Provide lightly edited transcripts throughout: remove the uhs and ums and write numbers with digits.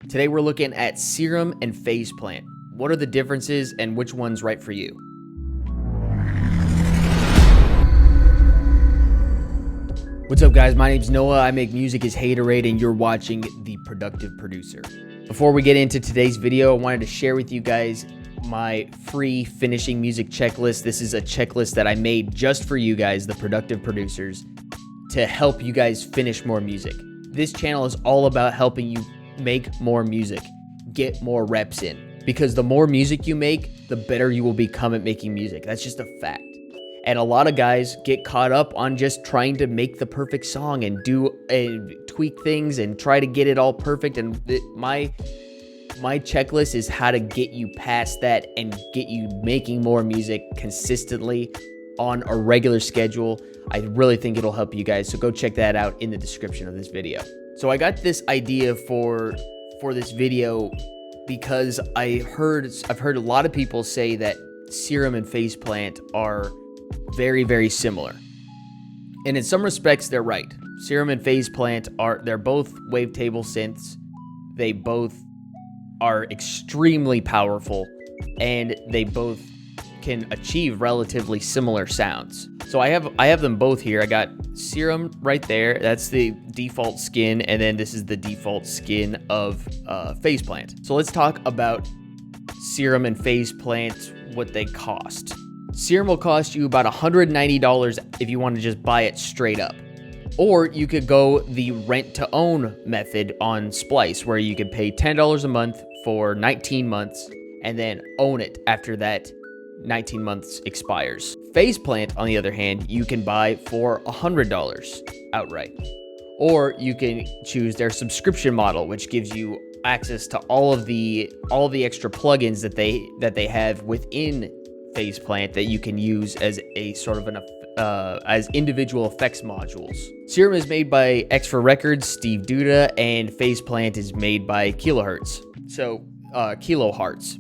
Today we're looking at Serum and Phase Plant. What are the differences and which one's right for you? What's up guys, my name's Noah, I make music as Haterade and you're watching The Productive Producer. Before we get into today's video, I wanted to share with you guys my free finishing music checklist. This is a checklist that I made just for you guys, the productive producers, to help you guys finish more music. This channel is all about helping you make more music, get more reps in, because the more music you make, the better you will become at making music. That's just a fact. And a lot of guys get caught up on just trying to make the perfect song and tweak things and try to get it all perfect. And my checklist is how to get you past that and get you making more music consistently on a regular schedule. I really think it'll help you guys. So go check that out in the description of this video. So I got this idea for this video because I've heard a lot of people say that Serum and Phase Plant are very, very similar. And in some respects, they're right. Serum and Phase Plant they're both wavetable synths. They both are extremely powerful and they both can achieve relatively similar sounds. So I have them both here. I got Serum right there. That's the default skin, and then this is the default skin of Phase Plant. So let's talk about Serum and Phase Plant, what they cost. Serum will cost you about $190 if you want to just buy it straight up. Or you could go the rent-to-own method on Splice, where you could pay $10 a month for 19 months and then own it after that 19 months expires. Phase Plant, on the other hand, you can buy for $100 outright. Or you can choose their subscription model, which gives you access to all the extra plugins that they have within Phase Plant that you can use as a sort of as individual effects modules. Serum is made by X4 Records, Steve Duda, and Phase Plant is made by Kilohertz.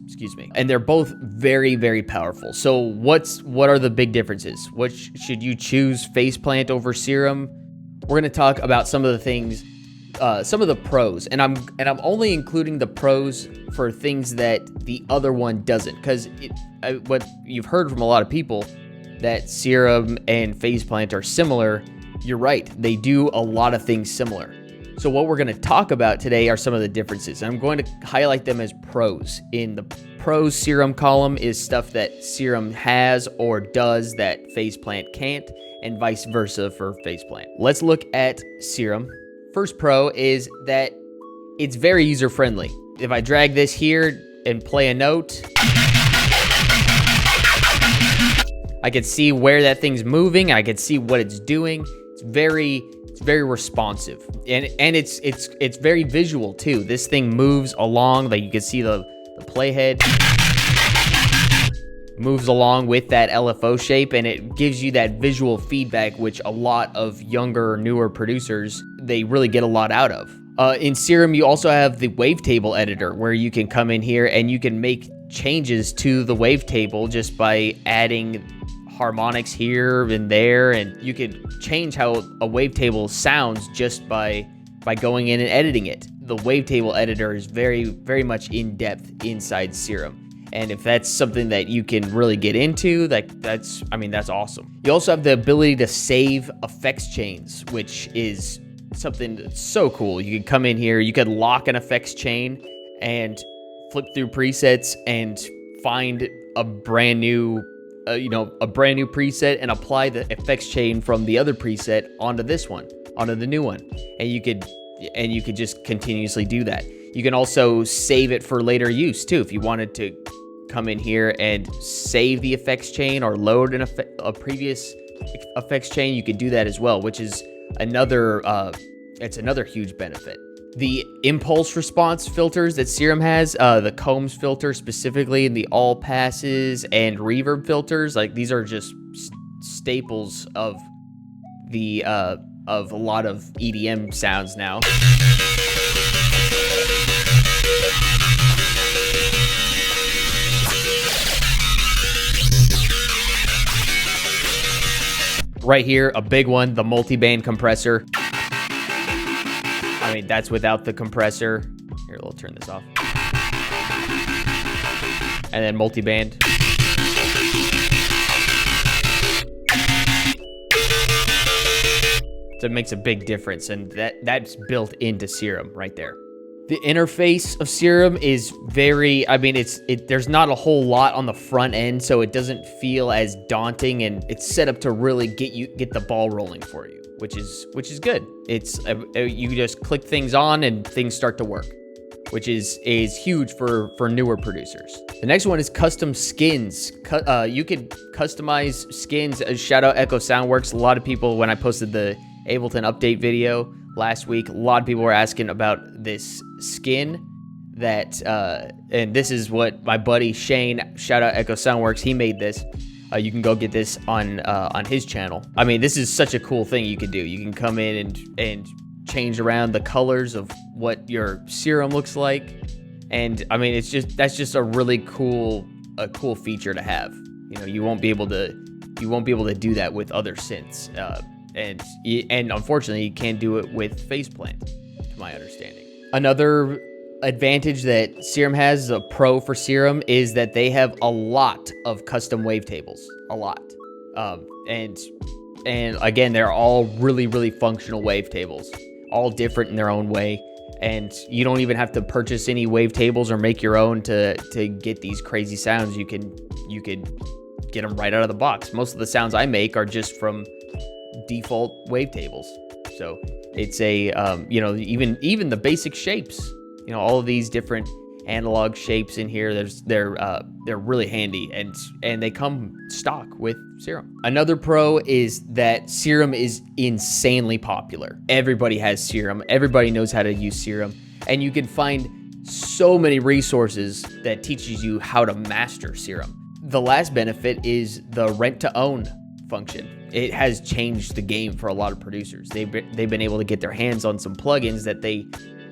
Excuse me. And they're both very, very powerful. So what are the big differences? What should you choose, Phase Plant over Serum? We're gonna talk about some of the things, some of the pros, and I'm only including the pros for things that the other one doesn't, because what you've heard from a lot of people that Serum and Phase Plant are similar. You're right, they do a lot of things similar. So what we're going to talk about today are some of the differences. I'm going to highlight them as pros. In the pros Serum column is stuff that Serum has or does that Phase Plant can't, and vice versa for Phase Plant. Let's look at Serum. First pro is that it's very user-friendly. If I drag this here and play a note, I can see where that thing's moving. I can see what it's doing. It's very responsive, and it's very visual too. This thing moves along, like you can see the playhead moves along with that LFO shape, and it gives you that visual feedback, which a lot of younger, newer producers, they really get a lot out of. In Serum, you also have the wavetable editor, where you can come in here and you can make changes to the wavetable just by adding harmonics here and there, and you could change how a wavetable sounds just by going in and editing it. The wavetable editor is very, very much in depth inside Serum, and if that's something that you can really get into, that's awesome. You also have the ability to save effects chains, which is something that's so cool. You can come in here, you could lock an effects chain and flip through presets and find a brand new preset and apply the effects chain from the other preset onto this one, onto the new one. And you could just continuously do that. You can also save it for later use too. If you wanted to come in here and save the effects chain or load a previous effects chain, you could do that as well, which is another huge benefit. The impulse response filters that Serum has, the Combs filter specifically, and the all passes and reverb filters, like these are just staples of a lot of EDM sounds now. Right here, a big one, the Multiband Compressor. I mean, that's without the compressor. Here, we'll turn this off. And then multiband. So it makes a big difference, and that's built into Serum right there. The interface of Serum is very, I mean, there's not a whole lot on the front end, so it doesn't feel as daunting, and it's set up to really get the ball rolling for you, which is good. It's you just click things on and things start to work, which is huge for newer producers. The next one is custom skins. You can customize skins. Shout out Echo Soundworks. A lot of people, when I posted the Ableton update video last week, a lot of people were asking about this skin that, and this is what my buddy Shane, shout out Echo Soundworks, he made this. You can go get this on his channel. I mean, this is such a cool thing you can do. You can come in and change around the colors of what your Serum looks like, and I mean, that's just a really cool feature to have. You know, you won't be able to do that with other synths. And unfortunately, you can't do it with Faceplant, to my understanding. Another advantage that Serum has, a pro for Serum, is that they have a lot of custom wavetables. A lot. And again, they're all really functional wavetables, all different in their own way. And you don't even have to purchase any wavetables or make your own to get these crazy sounds. You could get them right out of the box. Most of the sounds I make are just from default wavetables. So it's a you know, even the basic shapes, you know, all of these different analog shapes in here, they're really handy, and they come stock with Serum. Another pro is that Serum is insanely popular. Everybody has Serum, everybody knows how to use Serum, and you can find so many resources that teaches you how to master Serum. The last benefit is the rent to own function. It has changed the game for a lot of producers. They've been able to get their hands on some plugins that they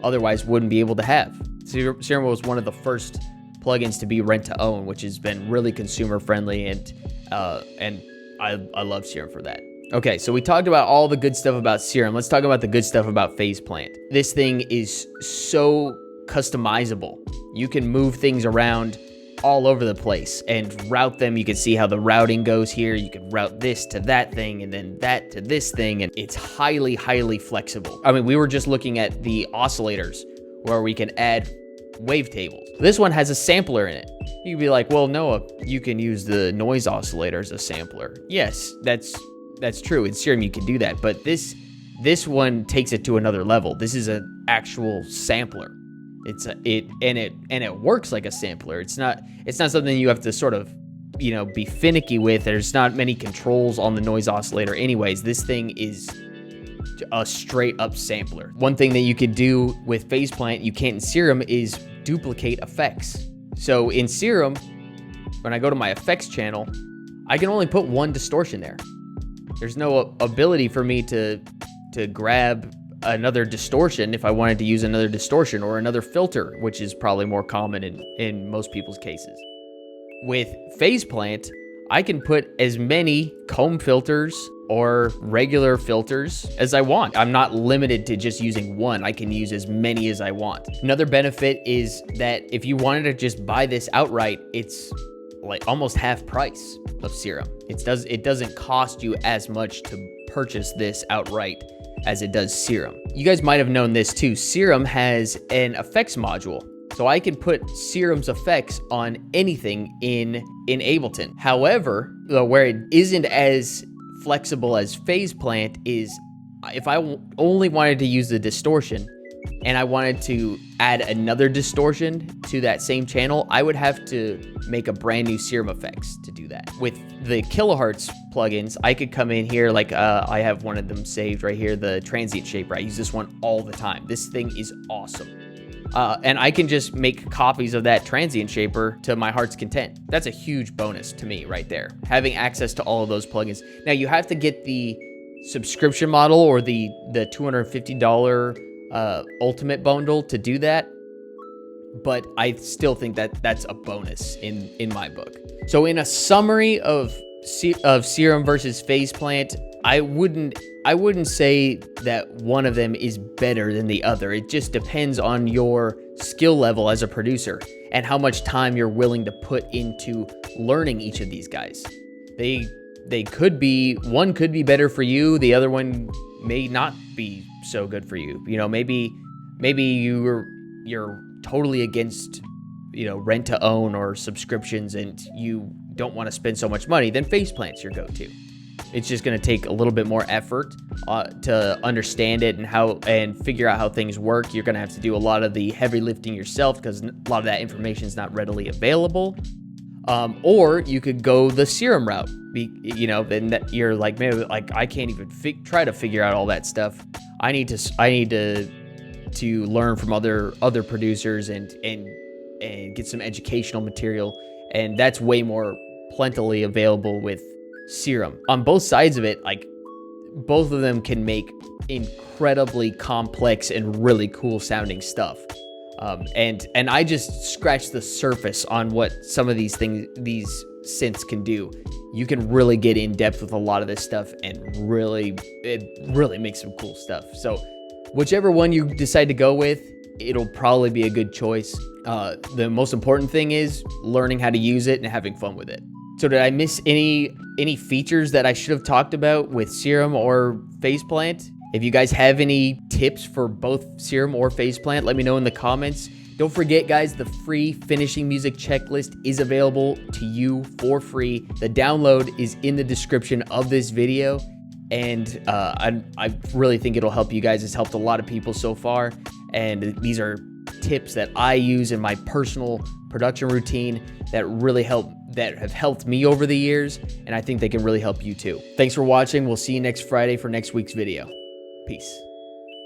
otherwise wouldn't be able to have. Serum was one of the first plugins to be rent to own, which has been really consumer friendly, and I love Serum for that. Okay, so we talked about all the good stuff about Serum. Let's talk about the good stuff about Faceplant. This thing is so customizable. You can move things around all over the place and route them. You can see how the routing goes here. You can route this to that thing and then that to this thing, and it's highly flexible. I mean, we were just looking at the oscillators where we can add wavetables. This one has a sampler in it. You'd be like, well, Noah, you can use the noise oscillator as a sampler. Yes, that's true. In Serum you can do that, but this one takes it to another level. This is an actual sampler. It works like a sampler. It's not something you have to sort of, you know, be finicky with. There's not many controls on the noise oscillator anyways. This thing is a straight up sampler. One thing that you could do with Faceplant you can't in Serum is duplicate effects. So in Serum, when I go to my effects channel, I can only put one distortion there. There's no ability for me to grab another distortion if I wanted to use another distortion or another filter, which is probably more common in most people's cases. With Faceplant, I can put as many comb filters or regular filters as I want. I'm not limited to just using one. I can use as many as I want. Another benefit is that if you wanted to just buy this outright, it's like almost half price of Serum. It doesn't cost you as much to purchase this outright as it does Serum. You guys might have known this too. Serum has an effects module. So I can put Serum's effects on anything in Ableton. However, where it isn't as flexible as Faceplant is if I only wanted to use the distortion and I wanted to add another distortion to that same channel, I would have to make a brand new Serum effects to do that. With the kilohertz plugins, I could come in here, like I have one of them saved right here, the transient shaper. I use this one all the time. This thing is awesome. And I can just make copies of that transient shaper to my heart's content. That's a huge bonus to me right there, having access to all of those plugins. Now you have to get the subscription model or the $250 ultimate bundle to do that, but I still think that that's a bonus in my book. So in a summary of Serum versus Faceplant, I wouldn't say that one of them is better than the other. It just depends on your skill level as a producer and how much time you're willing to put into learning each of these guys. They could be, one could be better for you, the other one may not be so good for you. You know, maybe you're totally against, you know, rent to own or subscriptions and you don't want to spend so much money, then Faceplant's your go-to. It's just going to take a little bit more effort to understand it and figure out how things work. You're going to have to do a lot of the heavy lifting yourself because a lot of that information is not readily available. Or you could go the Serum route. You know, then you're like, maybe like I can't even try to figure out all that stuff. I need to learn from other producers and get some educational material, and that's way more plentifully available with Serum. On both sides of it, like both of them can make incredibly complex and really cool sounding stuff. And I just scratched the surface on what some of these synths can do. You can really get in depth with a lot of this stuff and it really makes some cool stuff. So whichever one you decide to go with, it'll probably be a good choice. The most important thing is learning how to use it and having fun with it. So did I miss any features that I should have talked about with Serum or Faceplant? If you guys have any tips for both Serum or Faceplant, let me know in the comments. Don't forget, guys, the free finishing music checklist is available to you for free. The download is in the description of this video, and I really think it'll help you guys. It's helped a lot of people so far, and these are tips that I use in my personal production routine that have helped me over the years, and I think they can really help you too. Thanks for watching. We'll see you next Friday for next week's video. Peace.